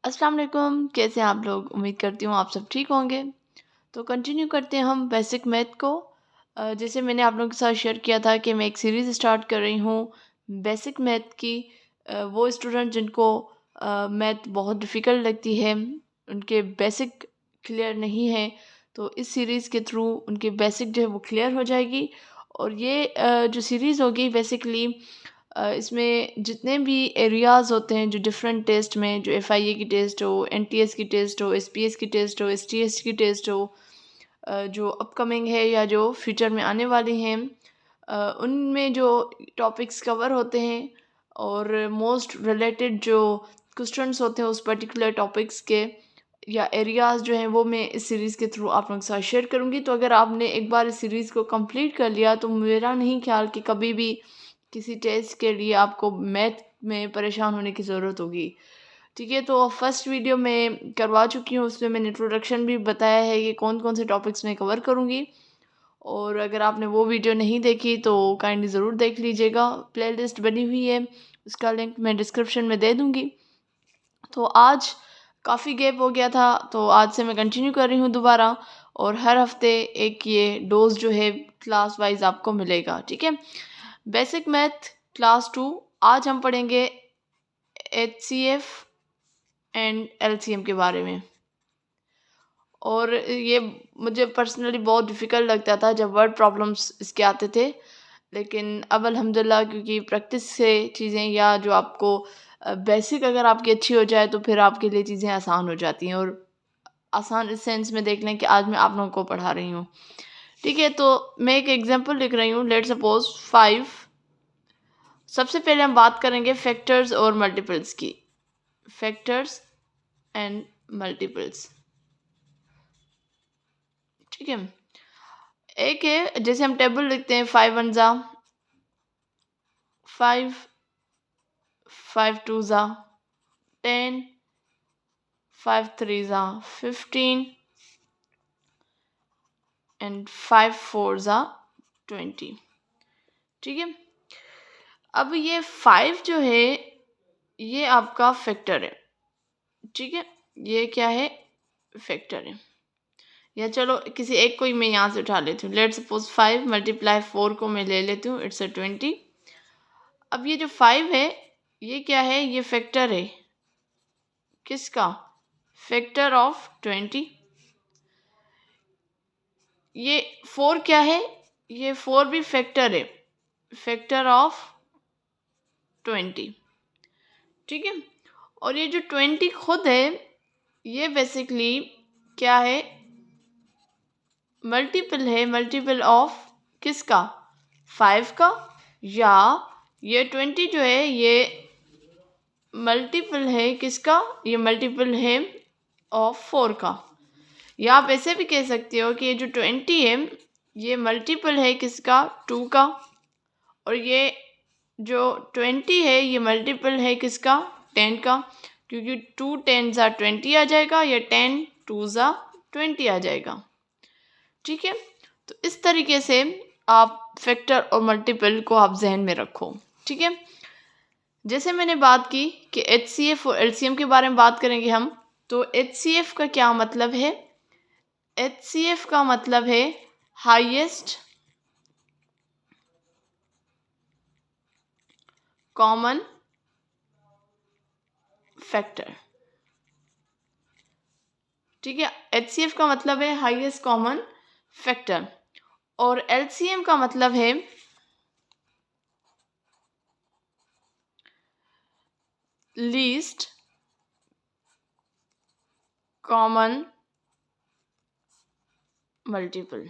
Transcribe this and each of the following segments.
अस्सलाम वालेकुम, कैसे हैं आप लोग? उम्मीद करती हूँ आप सब ठीक होंगे। तो कंटिन्यू करते हैं हम बेसिक मैथ को। जैसे मैंने आप लोगों के साथ शेयर किया था कि मैं एक सीरीज़ स्टार्ट कर रही हूँ बेसिक मैथ की। वो स्टूडेंट जिनको मैथ बहुत डिफ़िकल्ट लगती है, उनके बेसिक क्लियर नहीं है, तो इस सीरीज़ के थ्रू उनके बेसिक जो है वो क्लियर हो जाएगी। और ये जो सीरीज़ होगी बेसिकली इसमें जितने भी एरियाज़ होते हैं जो डिफरेंट टेस्ट में, जो एफआईए की टेस्ट हो, एनटीएस की टेस्ट हो, एसपीएस की टेस्ट हो, एसटीएस की टेस्ट हो, जो अपकमिंग है या जो फ्यूचर में आने वाली हैं, उनमें जो टॉपिक्स कवर होते हैं और मोस्ट रिलेटेड जो क्वेश्चंस होते हैं उस पर्टिकुलर टॉपिक्स के या एरियाज़ जो हैं वो मैं इस सीरीज़ के थ्रू आप लोगों के साथ शेयर करूँगी। तो अगर आपने एक बार इस सीरीज़ को कंप्लीट कर लिया तो मेरा नहीं ख्याल कि कभी भी किसी टेस्ट के लिए आपको मैथ में परेशान होने की ज़रूरत होगी। ठीक है, तो फर्स्ट वीडियो मैं करवा चुकी हूँ, उसमें मैंने इंट्रोडक्शन भी बताया है कि कौन कौन से टॉपिक्स मैं कवर करूँगी। और अगर आपने वो वीडियो नहीं देखी तो काइंडली ज़रूर देख लीजिएगा, प्लेलिस्ट बनी हुई है, उसका लिंक मैं डिस्क्रिप्शन में दे दूँगी। तो आज काफ़ी गैप हो गया था, तो आज से मैं कंटिन्यू कर रही हूँ दोबारा, और हर हफ्ते एक ये डोज जो है क्लास वाइज आपको मिलेगा। ठीक है, बेसिक मैथ क्लास 2। आज हम पढ़ेंगे एचसीएफ एंड एलसीएम के बारे में। और ये मुझे पर्सनली बहुत डिफ़िकल्ट लगता था जब वर्ड प्रॉब्लम्स इसके आते थे, लेकिन अब अल्हम्दुलिल्लाह क्योंकि प्रैक्टिस से चीज़ें या जो आपको बेसिक अगर आपकी अच्छी हो जाए तो फिर आपके लिए चीज़ें आसान हो जाती हैं। और आसान इस सेंस में देख लें कि आज मैं आप लोगों को पढ़ा रही हूँ। ठीक है, तो मैं एक एग्जांपल लिख रही हूँ, लेट्स सपोज 5। सबसे पहले हम बात करेंगे फैक्टर्स और मल्टीपल्स की। Factors and multiples. ठीक है, एक है जैसे हम टेबल लिखते हैं, 5 वन ज़ा 5, 5 टू ज़ा 10, 5 थ्री ज़ा 15 एंड 5 फोर ज़ा 20। ठीक है, अब ये 5 जो है ये आपका फैक्टर है। ठीक है, ये क्या है? फैक्टर है। या चलो किसी एक को ही मैं यहाँ से उठा लेती हूँ, लेट सपोज 5 मल्टीप्लाई 4 को मैं ले लेती हूँ, इट्स 20। अब ये जो 5 है ये क्या है? ये फैक्टर है किसका? Factor of 20। ये 4 क्या है? ये 4 भी फैक्टर है, फैक्टर ऑफ 20। ठीक है, और ये जो 20 खुद है ये बेसिकली क्या है? मल्टीपल है, मल्टीपल ऑफ किसका? 5 का। या ये 20 जो है ये मल्टीपल है किसका? ये मल्टीपल है ऑफ 4 का। या आप ऐसे भी कह सकते हो कि ये जो 20 है ये मल्टीपल है किसका? 2 का। और ये जो 20 है ये मल्टीपल है किसका? 10 का, क्योंकि 2 10 ज़ा 20 आ जाएगा, या 10 2 ज़ा 20 आ जाएगा। ठीक है, तो इस तरीके से आप फैक्टर और मल्टीपल को आप जहन में रखो। ठीक है, जैसे मैंने बात की कि एचसीएफ और एलसीएम के बारे में बात करेंगे हम, तो एचसीएफ का क्या मतलब है? एचसीएफ का मतलब है हाईएस्ट कॉमन फैक्टर। ठीक है, एचसीएफ का मतलब है हाईएस्ट कॉमन फैक्टर, और एलसीएम का मतलब है लीस्ट कॉमन मल्टीपल।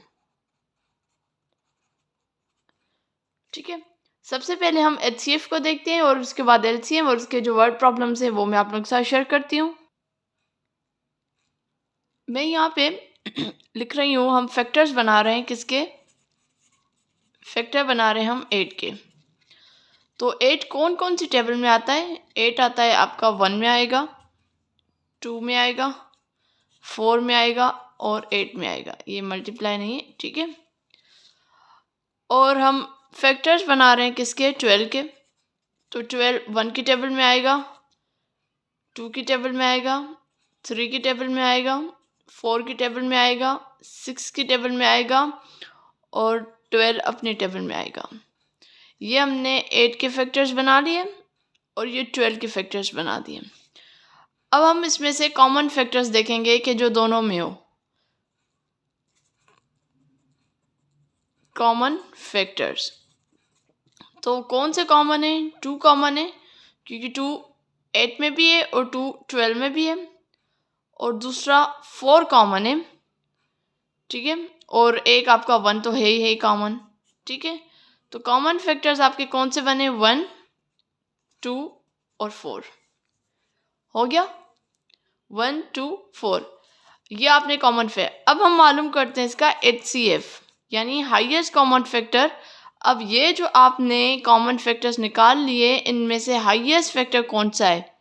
ठीक है, सबसे पहले हम एचसीएफ को देखते हैं और उसके बाद एलसीएम, और उसके जो वर्ड प्रॉब्लम्स हैं वो मैं आप लोगों के साथ शेयर करती हूँ। मैं यहाँ पे लिख रही हूँ, हम फैक्टर्स बना रहे हैं किसके? फैक्टर बना रहे हैं हम 8 के। तो 8 कौन कौन सी टेबल में आता है? 8 आता है आपका 1 में आएगा, 2 में आएगा, 4 में आएगा और 8 में आएगा। ये मल्टीप्लाई नहीं है। ठीक है, और हम फैक्टर्स बना रहे हैं किसके? 12 के। तो 12 1 की टेबल में आएगा, 2 की टेबल में आएगा, 3 की टेबल में आएगा, 4 की टेबल में आएगा, 6 की टेबल में आएगा और 12 अपनी टेबल में आएगा। ये हमने 8 के फैक्टर्स बना लिए और ये 12 के फैक्टर्स बना दिए। अब हम इसमें से कॉमन फैक्टर्स देखेंगे कि जो दोनों में हो। कॉमन फैक्टर्स तो कौन से कॉमन है? 2 कॉमन है, क्योंकि 2 8 में भी है और 2 12 में भी है। और दूसरा 4 कॉमन है, ठीक है, और एक आपका 1 तो है ही है कॉमन, ठीक है। तो कॉमन फैक्टर्स आपके कौन से बने? 1, 2 और 4 हो गया। 1, 2, 4 ये आपने कॉमन फैक्टर। अब हम मालूम करते हैं इसका HCF यानी हाईएस्ट कॉमन फैक्टर। अब ये जो आपने कॉमन फैक्टर्स निकाल लिए, इनमें से हाईएस्ट फैक्टर कौन सा है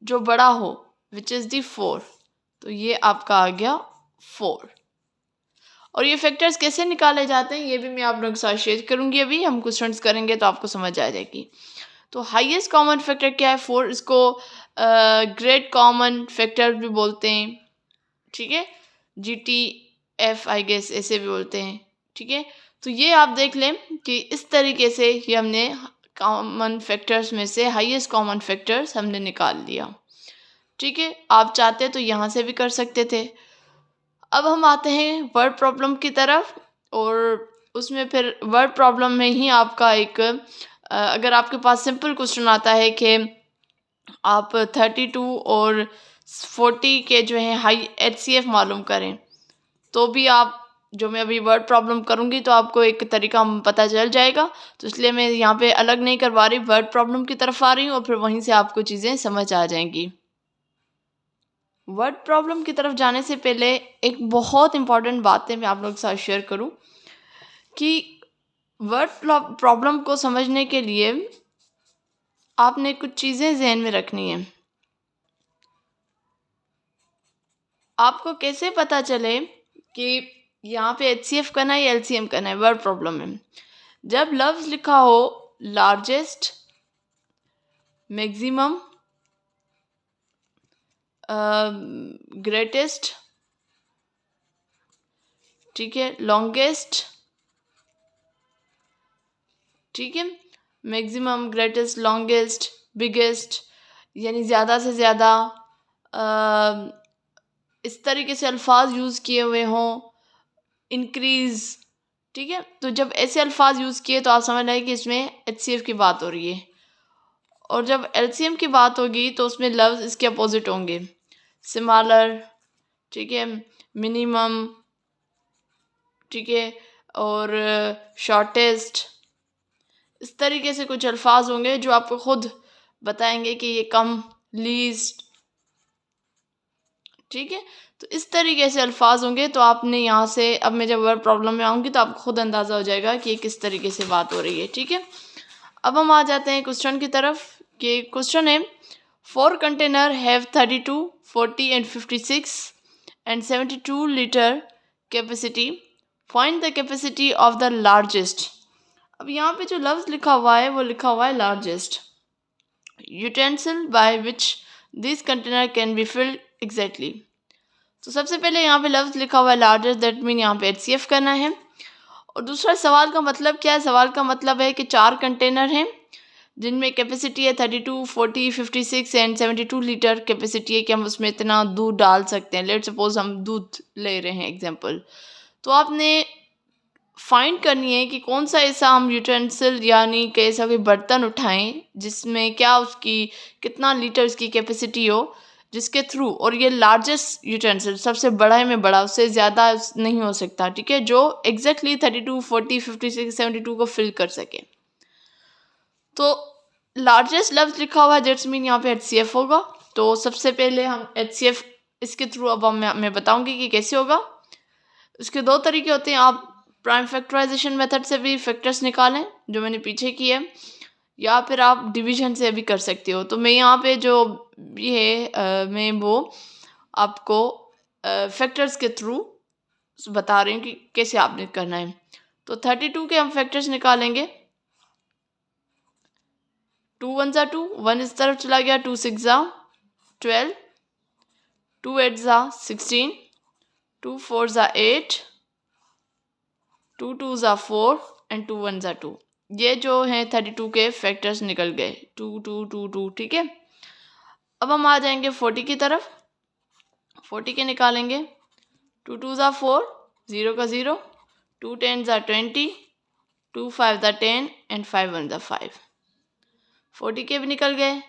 जो बड़ा हो, विच इज़ दी 4। तो ये आपका आ गया 4। और ये फैक्टर्स कैसे निकाले जाते हैं ये भी मैं आप लोगों के साथ शेयर करूंगी। अभी हम क्वेश्चंस करेंगे तो आपको समझ आ जाएगी। तो हाईएस्ट कॉमन फैक्टर क्या है? 4। इसको ग्रेट कॉमन फैक्टर भी बोलते हैं, ठीक है, GTF आई गेस ऐसे भी बोलते हैं, ठीक है। तो ये आप देख लें कि इस तरीके से ये हमने कॉमन फैक्टर्स में से हाईएस्ट कॉमन फैक्टर्स हमने निकाल लिया, ठीक है। आप चाहते तो यहाँ से भी कर सकते थे। अब हम आते हैं वर्ड प्रॉब्लम की तरफ, और उसमें फिर वर्ड प्रॉब्लम में ही आपका एक अगर आपके पास सिंपल क्वेश्चन आता है कि आप 32 और 40 के जो है हाई HCF मालूम करें, तो भी आप जो मैं अभी वर्ड प्रॉब्लम करूँगी तो आपको एक तरीका पता चल जाएगा। तो इसलिए मैं यहाँ पे अलग नहीं करवा रही, वर्ड प्रॉब्लम की तरफ आ रही हूँ और फिर वहीं से आपको चीज़ें समझ आ जाएंगी। वर्ड प्रॉब्लम की तरफ जाने से पहले एक बहुत इंपॉर्टेंट बात है मैं आप लोगों के साथ शेयर करूं कि वर्ड प्रॉब्लम को समझने के लिए आपने कुछ चीज़ें जहन में रखनी है। आपको कैसे पता चले कि यहाँ पे HCF करना है या LCM करना है वर्ड प्रॉब्लम में? जब लफ्ज़ लिखा हो लार्जेस्ट, मैक्सिमम, ग्रेटेस्ट, ठीक है, लॉन्गेस्ट, ठीक है, मैक्सिमम, ग्रेटेस्ट, लॉन्गेस्ट, बिगेस्ट, यानी ज़्यादा से ज़्यादा, इस तरीके से अल्फाज यूज़ किए हुए हों, इंक्रीज़, ठीक है। तो जब ऐसे अल्फाज यूज़ किए तो आप समझ रहे कि इसमें HCF की बात हो रही है। और जब LCM की बात होगी तो उसमें लफ्ज़ इसके अपोजिट होंगे, सिमिलर, ठीक है, मिनिमम, ठीक है, और शॉर्टेस्ट। इस तरीके से कुछ अल्फाज होंगे जो आपको खुद बताएंगे कि ये कम, लीस्ट, ठीक है। तो इस तरीके से अल्फाज होंगे। तो आपने यहाँ से, अब मैं जब वर्ड प्रॉब्लम में आऊँगी तो आपको खुद अंदाज़ा हो जाएगा कि ये किस तरीके से बात हो रही है, ठीक है। अब हम आ जाते हैं क्वेश्चन की तरफ कि क्वेश्चन है 4 container have 32, 40 and 56 and 72 litre capacity, find the capacity of the largest. अब यहाँ पे जो लफ्ज़ लिखा हुआ है वो लिखा हुआ है largest utensil by which this container can be filled exactly. तो सबसे पहले यहाँ पे लफ्ज़ लिखा हुआ है लार्जेस्ट, दैट मीन यहाँ पे HCF करना है। और दूसरा सवाल का मतलब क्या है? सवाल का मतलब है कि 4 कंटेनर हैं जिनमें कैपेसिटी है 32, 40, 56 एंड 72 लीटर कैपेसिटी है कि हम उसमें इतना दूध डाल सकते हैं। लेट सपोज हम दूध ले रहे हैं एग्जांपल। तो आपने फाइंड करनी है कि कौन सा ऐसा हम यूटेंसिल यानी कि ऐसा कोई बर्तन उठाएं जिसमें क्या उसकी कितना लीटर उसकी कैपेसिटी हो, जिसके थ्रू, और ये लार्जेस्ट यूटेंसिल सबसे बड़ा में बड़ा, उससे ज़्यादा नहीं हो सकता, ठीक है, जो एग्जैक्टली 32, 40, 56, 72 को फिल कर सके। तो लार्जेस्ट लफ्ज़ लिखा हुआ है, दैट्स मीन यहाँ पे HCF होगा। तो सबसे पहले हम HCF इसके थ्रू अब मैं बताऊंगी कि कैसे होगा। इसके 2 तरीके होते हैं। आप प्राइम फैक्टराइजेशन मेथड से भी फैक्टर्स निकालें जो मैंने पीछे की है, या फिर आप डिवीजन से भी कर सकते हो। तो मैं यहाँ पे जो ये है मैं वो आपको फैक्टर्स के थ्रू बता रही हूँ कि कैसे आपने करना है। तो 32 के हम फैक्टर्स निकालेंगे। 2 1 ज़ा 2, 1 इस तरफ चला गया, 2 6 ज़ा 12, 2 8s are 16, 2 4s are 8, 2 2s are 4 and 2 1s are 2। ये जो हैं 32 के फैक्टर्स निकल गए, 2 2 2 2, ठीक है। अब हम आ जाएंगे 40 की तरफ। 40 के निकालेंगे, 2 2s are 4, 0 का 0, 2 10s are 20, 2 5s are 10 and 5 1s are 5। 40 के भी निकल गए।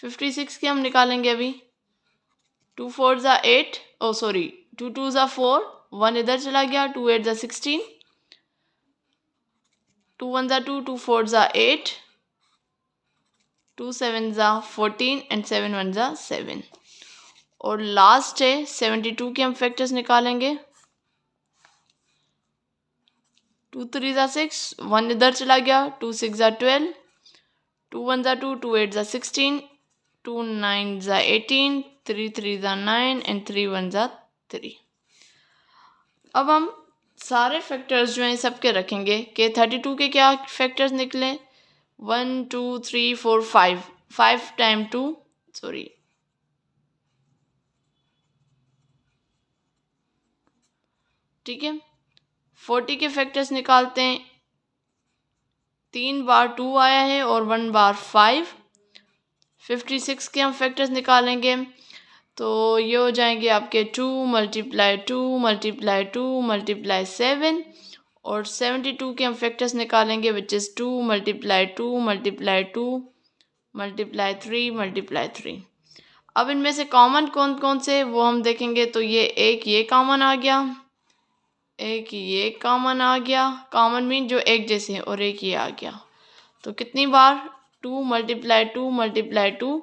56 के हम निकालेंगे अभी, 2 4s are 8, O sorry 2 2s are 4, 1 इधर चला गया, 2 8s are 16, 2 1s are 2, 2 4s are 8, 2 7s are 14 and 7 1s are 7। और लास्ट है 72 के हम फैक्टर्स निकालेंगे, 2 3s are 6, 1 इधर चला गया, 2 6s are 12, 2 1s are 2, 2 8s are 16, 2 9s are 18, 3 3s are 9 and 3 1s are 3। अब हम सारे फैक्टर्स जो हैं सबके रखेंगे कि 32 के क्या फैक्टर्स निकले, 1 2 3 4 5, 5 टाइम 2 सॉरी ठीक है। 40 के फैक्टर्स निकालते हैं, 3 बार 2 आया है और 1 बार 5। 56 के हम फैक्टर्स निकालेंगे तो ये हो जाएंगे आपके 2 × 2 × 2 × 7। और 72 के हम फैक्टर्स निकालेंगे विच इज़ 2 × 2 × 2 × 3 × 3। अब इनमें से कॉमन कौन कौन से वो हम देखेंगे, तो ये कॉमन आ गया, एक ये कॉमन आ गया, कॉमन मीन जो एक जैसे हैं, और एक ये आ गया। तो कितनी बार 2 × 2 × 2,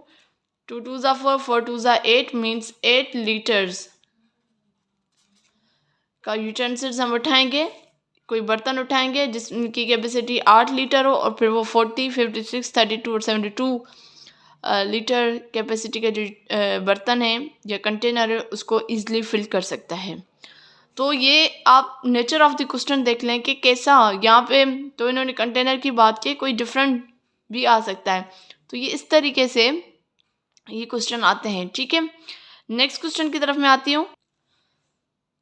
2 2s are 4, 4 2s are 8 means 8 litres का यूटेंसिल्स हम उठाएंगे, कोई बर्तन उठाएंगे जिसकी कैपेसिटी 8 लीटर हो और फिर वो 40 56 32 और 72 लीटर कैपेसिटी के जो बर्तन है या कंटेनर है उसको ईजिली फिल कर सकता है। तो ये आप नेचर ऑफ द क्वेश्चन देख लें कि कैसा, यहाँ पे तो इन्होंने कंटेनर की बात की, कोई डिफरेंट भी आ सकता है। तो ये इस तरीके से ये क्वेश्चन आते हैं, ठीक है। नेक्स्ट क्वेश्चन की तरफ मैं आती हूँ।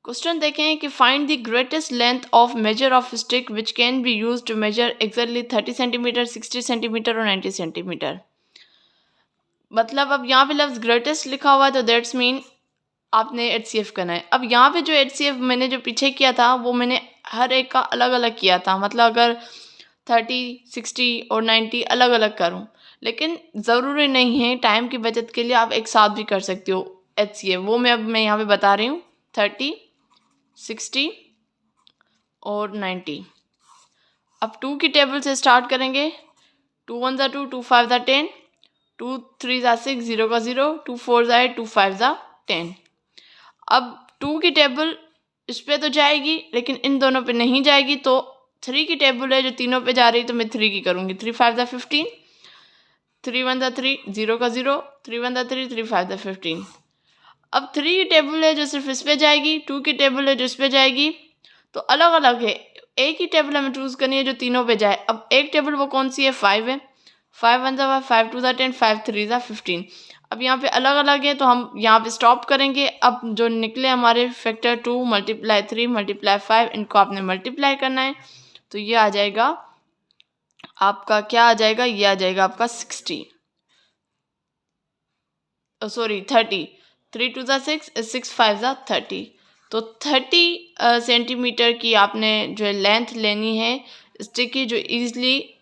क्वेश्चन देखें कि find the greatest length of measure of stick which can be use to measure exactly 30 centimetre 60 centimetre और 90 सेंटीमीटर। मतलब अब यहाँ पे लफ्ज़ ग्रेटेस्ट लिखा हुआ है तो दैट्स मीन आपने HCF करना है। अब यहाँ पे जो HCF मैंने जो पीछे किया था वो मैंने हर एक का अलग अलग किया था, मतलब अगर 30 60 और 90 अलग अलग करूँ, लेकिन ज़रूरी नहीं है, टाइम की बचत के लिए आप एक साथ भी कर सकते हो HCF। वो मैं यहाँ पे बता रही हूँ, 30 60 और 90। अब 2 की टेबल से स्टार्ट करेंगे, 2 1s are 2, 2 5s are 10, 2 3s are 6, 0 का 0, 2 4s are 8, 2 5s are 10। अब 2 की टेबल इस पे तो जाएगी लेकिन इन दोनों पे नहीं जाएगी, तो 3 की टेबल है जो तीनों पे जा रही, तो मैं 3 की करूँगी। 3 5s are 15, 3 1s are 3, 0 का 0, 3 1s are 3, 3 5s are 15। अब 3 की टेबल है जो सिर्फ इस पे जाएगी, 2 की टेबल है जो इस पे जाएगी, तो अलग अलग है। एक ही टेबल हमें चूज़ करनी है जो तीनों पे जाए। अब एक टेबल वो कौन सी है, 5 है, 5 1s are 5, 5 2s are 10, 5 3s are 15। अब यहाँ पे अलग अलग है तो हम यहाँ पे स्टॉप करेंगे। अब जो निकले हमारे फैक्टर 2 × 3 × 5, इनको आपने मल्टीप्लाई करना है, तो ये आ जाएगा आपका, क्या आ जाएगा, ये आ जाएगा आपका 60, sorry 30, 3 2s are 6, 6 5s are 30। तो 30 सेंटीमीटर की आपने जो है लेंथ लेनी है स्टिक की, जो ईजिली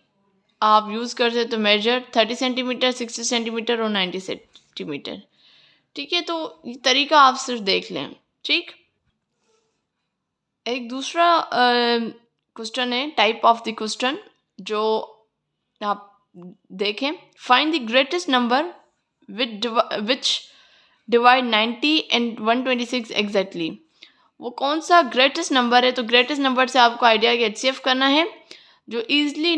आप यूज़ कर सकते हो मेजर 30 सेंटीमीटर 60 सेंटीमीटर और 90 सेंटीमीटर, ठीक है। तो ये तरीका आप सिर्फ देख लें, ठीक। एक दूसरा क्वेश्चन है, टाइप ऑफ द क्वेश्चन जो आप देखें, find the greatest number which divide 90 and 126 exactly. वो कौन सा ग्रेटेस्ट नंबर है, तो ग्रेटेस्ट नंबर से आपको आइडिया कि HCF करना है जो ईजिली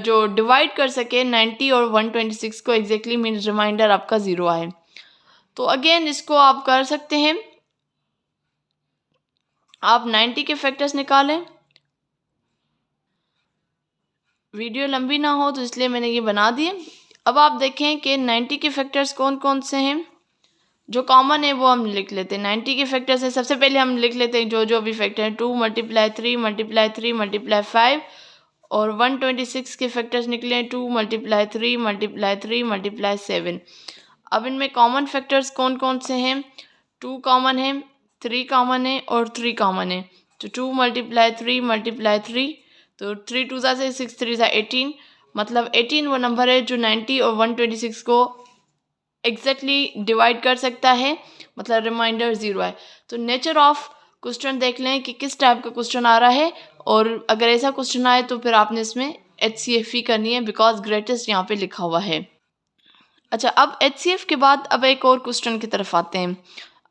जो डिवाइड कर सके 90 और 126 को एग्जैक्टली, मीन्स रिमाइंडर आपका 0 आए। तो अगेन इसको आप कर सकते हैं, आप 90 के फैक्टर्स निकालें। वीडियो लंबी ना हो तो इसलिए मैंने ये बना दिए। अब आप देखें कि 90 के फैक्टर्स कौन कौन से हैं। जो कॉमन है वो हम लिख लेते हैं। 90 के फैक्टर्स है, सबसे पहले हम लिख लेते हैं जो भी फैक्टर हैं। 2 × 3 × 3 × 5 और 126 के फैक्टर्स निकले हैं। 2 × 3 × 3 × 7। अब इनमें कॉमन फैक्टर्स कौन कौन से हैं। 2 कॉमन है, 3 कॉमन है और 3 कॉमन है। तो 2 × 3 × 3, तो 3 2 से 6 3 18, मतलब 18 वो नंबर है जो 90 और 126 को एग्जैक्टली डिवाइड कर सकता है, मतलब रिमाइंडर 0 है। तो नेचर ऑफ क्वेश्चन देख लें कि किस टाइप का क्वेश्चन आ रहा है, और अगर ऐसा क्वेश्चन आए तो फिर आपने इसमें HCF ही करनी है, बिकॉज ग्रेटेस्ट यहाँ पे लिखा हुआ है। अच्छा, अब HCF के बाद अब एक और क्वेश्चन की तरफ आते हैं।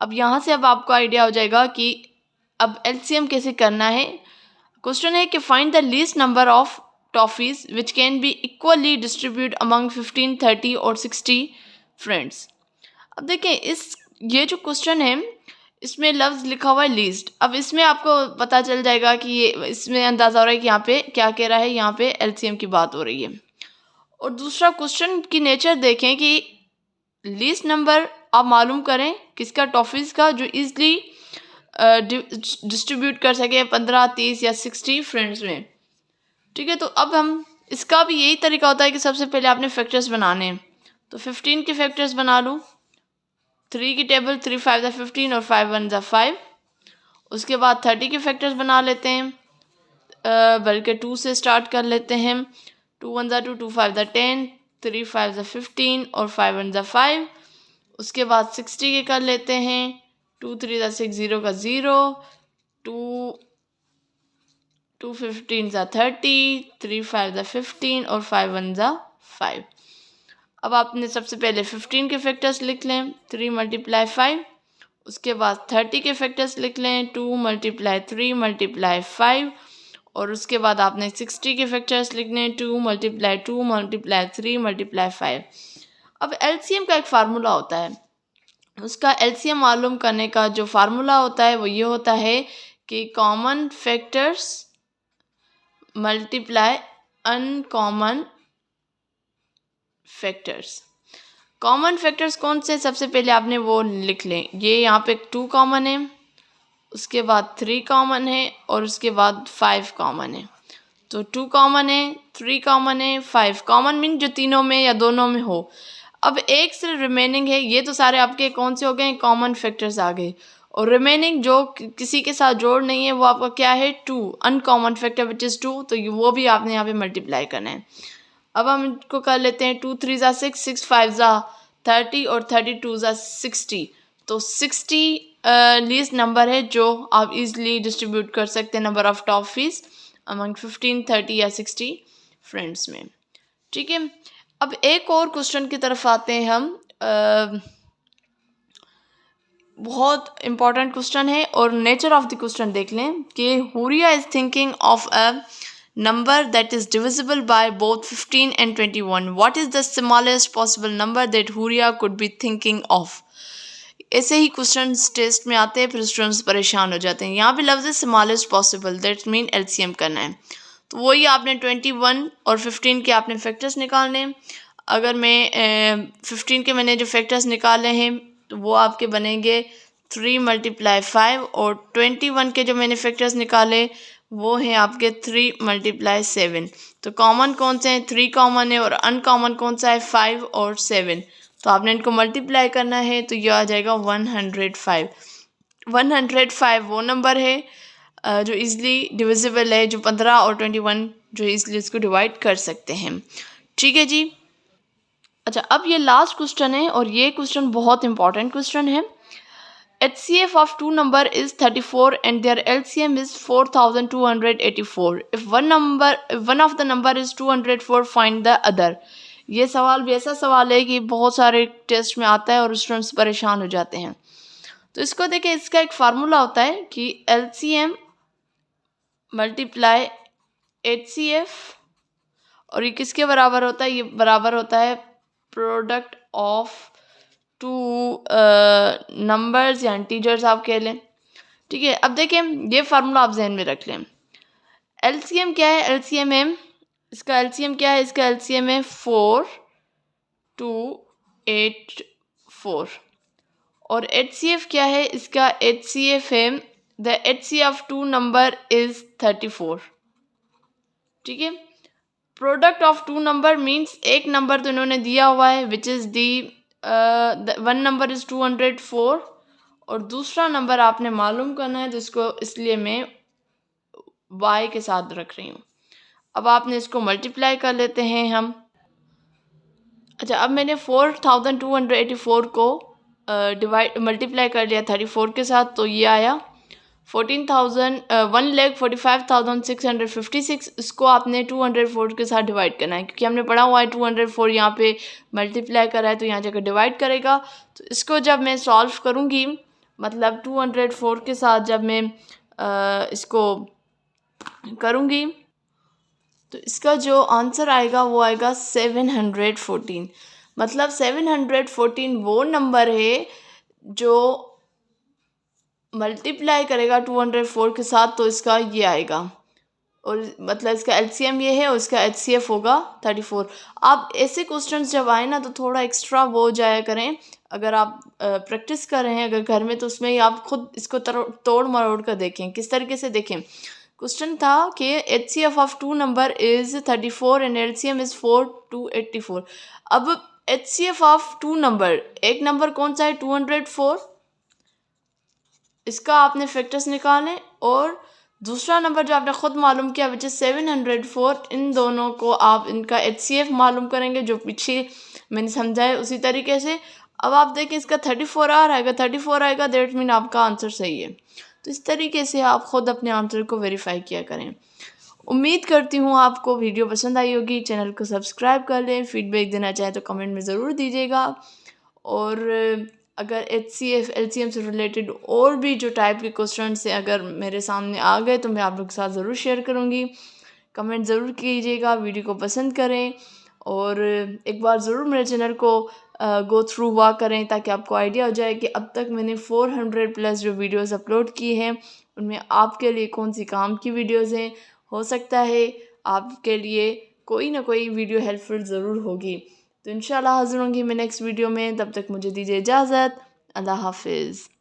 अब यहाँ से अब आपको आइडिया हो जाएगा कि अब LCM कैसे करना है। क्वेश्चन है कि find the least number of toffees which can be equally distribute among 15, 30 और 60 फ्रेंड्स। अब देखें ये जो क्वेश्चन है इसमें लफ्ज़ लिखा हुआ है लीस्ट। अब इसमें आपको पता चल जाएगा कि ये इसमें अंदाज़ा हो रहा है कि यहाँ पे क्या कह रहा है, यहाँ पे LCM की बात हो रही है। और दूसरा क्वेश्चन की नेचर देखें कि लीस्ट नंबर आप मालूम करें किसका, टॉफीज़ का, जो ईज़िली डिस्ट्रीब्यूट कर सके 15, 30 या 60 फ्रेंड्स में। ठीक है, तो अब हम इसका भी यही तरीका होता है कि सबसे पहले आपने फैक्टर्स बनाने हैं। तो 15 के फैक्टर्स बना लूँ। 3 की टेबल, 3 5 ज़ा 15 और 5 1 ज़ा 5। उसके बाद 30 के फैक्टर्स बना लेते हैं, बल्कि 2 से स्टार्ट कर लेते हैं। 2 1 ज़ा 2, 2 5 ज़ा 10, 3 5 ज़ा 15 और 5 1 ज़ा 5। उसके बाद 60 के कर लेते हैं। 2 3 ज़ा 6, 0 का 0, 2 15 ज़ा 30, 3 5 ज़ा 15 और 5 1 ज़ा 5। अब आपने सबसे पहले 15 के फैक्टर्स लिख लें, 3 × 5। उसके बाद 30 के फैक्टर्स लिख लें, 2 × 3 × 5। और उसके बाद आपने 60 के फैक्टर्स लिखने, 2 × 2 × 3 × 5। अब LCM का एक फार्मूला होता है। उसका LCM मालूम करने का जो फार्मूला होता है वो ये होता है कि common factors multiply uncommon factors. Common factors कौन से, सबसे पहले आपने वो लिख लें। ये यहाँ पे 2 कॉमन है, उसके बाद 3 कॉमन है और उसके बाद 5 कॉमन है। तो 2 कॉमन है, 3 कॉमन है, 5 कॉमन मीन जो तीनों में या दोनों में हो। अब एक सिर्फ रिमेनिंग है। ये तो सारे आपके कौन से हो गए, कॉमन फैक्टर्स आ गए। और रिमेनिंग जो किसी के साथ जोड़ नहीं है वो आपका क्या है, 2 अनकॉमन फैक्टर विच इज़ 2। तो वो भी आपने यहाँ पे मल्टीप्लाई करना है। अब हम इनको कर लेते हैं। 2 3 ज़ा 6, 6 5 ज़ा 30 और 32 ज़ा 60। तो 60 लीस्ट नंबर है जो आप इजीली डिस्ट्रीब्यूट कर सकते हैं नंबर ऑफ टॉफीज अमंग 15, 30 या 60 फ्रेंड्स में। ठीक है, अब एक और क्वेश्चन की तरफ आते हैं हम। बहुत इंपॉर्टेंट क्वेश्चन है, और नेचर ऑफ द क्वेश्चन देख लें कि Huriya is thinking of a number that is divisible by both 15 and 21. What is the smallest possible number that Huria could be thinking of? ऐसे ही क्वेश्चन टेस्ट में आते हैं, फिर स्टूडेंट्स परेशान हो जाते हैं। यहाँ पे लफ्ज़ है smallest possible, that mean LCM करना है। तो वही आपने 21 और 15 के आपने फैक्टर्स निकालने हैं। अगर मैं 15 के मैंने जो फैक्टर्स निकाले हैं तो वो आपके बनेंगे 3 × 5, और 21 के जो मैंने फैक्टर्स निकाले वो हैं आपके 3 × 7। तो कॉमन कौन से हैं, 3 कॉमन है, और अनकॉमन कौन सा है, 5 और 7। तो आपने इनको मल्टीप्लाई करना है तो ये आ जाएगा 105। 105 वो नंबर है जो इजीली डिविजिबल है, जो 15 और 21 जो इजीली इसको डिवाइड कर सकते हैं। ठीक है जी। अच्छा, अब ये लास्ट क्वेश्चन है, और ये क्वेश्चन बहुत इंपॉर्टेंट क्वेश्चन है। HCF of two number is 34 and their LCM is 4284. If one of the number is 204, find the other. ये सवाल भी ऐसा सवाल है कि बहुत सारे टेस्ट में आता है और स्टूडेंट्स परेशान हो जाते हैं। तो इसको देखें, इसका एक फार्मूला होता है कि LCM मल्टीप्लाई HCF, और ये किसके बराबर होता है, ये बराबर होता है प्रोडक्ट ऑफ 2 नंबर्स या इंटीजर्स आप कह लें। ठीक है, अब देखें ये फार्मूला आप जहन में रख लें। LCM क्या है, LCM है इसका LCM क्या है, इसका LCM है 4 284। और HCF क्या है इसका? HCF है the HCF of two number is 34। ठीक है, product of two number means एक नंबर तो इन्होंने दिया हुआ है which is the one number is 204 और दूसरा नंबर आपने मालूम करना है, तो इसको इसलिए मैं y के साथ रख रही हूँ। अब आपने इसको मल्टीप्लाई कर लेते हैं हम। अच्छा, अब मैंने 4284 को डिवाइड मल्टीप्लाई कर लिया 34 के साथ, तो ये आया 1,45,656। इसको आपने 204 के साथ डिवाइड करना है, क्योंकि हमने पढ़ा हुआ है 204 यहाँ पे मल्टीप्लाई करा है तो यहाँ जाकर डिवाइड करेगा। तो इसको जब मैं सॉल्व करूँगी, मतलब 204 के साथ जब मैं इसको करूँगी, तो इसका जो आंसर आएगा वो आएगा 714। मतलब 714 वो नंबर है जो मल्टीप्लाई करेगा 204 के साथ, तो इसका ये आएगा। और मतलब इसका एलसीएम ये है और इसका एचसीएफ होगा 34। आप ऐसे क्वेश्चंस जब आए ना तो थोड़ा एक्स्ट्रा वो हो जाया करें। अगर आप प्रैक्टिस कर रहे हैं अगर घर में, तो उसमें ही आप खुद इसको तोड़ मरोड़ कर देखें। किस तरीके से देखें? क्वेश्चन था कि HCF of two number is 34 and LCM is 4284। अब HCF ऑफ टू नंबर, एक नंबर कौन सा है? 204। इसका आपने फैक्टर्स निकालें, और दूसरा नंबर जो आपने खुद मालूम किया विच इज 704, इन दोनों को आप इनका HCF मालूम करेंगे, जो पीछे मैंने समझाया उसी तरीके से। अब आप देखें इसका 34 आ रहा है, 34 आएगा दैट मीन आपका आंसर सही है। तो इस तरीके से आप ख़ुद अपने आंसर को वेरीफाई किया करें। उम्मीद करती हूँ आपको वीडियो पसंद आई होगी। चैनल को सब्सक्राइब कर लें। फीडबैक देना चाहें तो कमेंट में ज़रूर दीजिएगा। और अगर HCF LCM से रिलेटेड और भी जो टाइप के क्वेश्चन हैं अगर मेरे सामने आ गए तो मैं आप लोग के साथ ज़रूर शेयर करूँगी। कमेंट ज़रूर कीजिएगा, वीडियो को पसंद करें और एक बार ज़रूर मेरे चैनल को गो थ्रू हुआ करें, ताकि आपको आइडिया हो जाए कि अब तक मैंने 400 प्लस जो वीडियोस अपलोड किए हैं उनमें आपके लिए कौन सी काम की वीडियोस हैं। हो सकता है आपके लिए कोई ना कोई वीडियो हेल्पफुल ज़रूर होगी। तो इंशाल्लाह हाज़िर होंगी मैं नेक्स्ट वीडियो में। तब तक मुझे दीजिए इजाज़त। अल्लाह हाफिज़।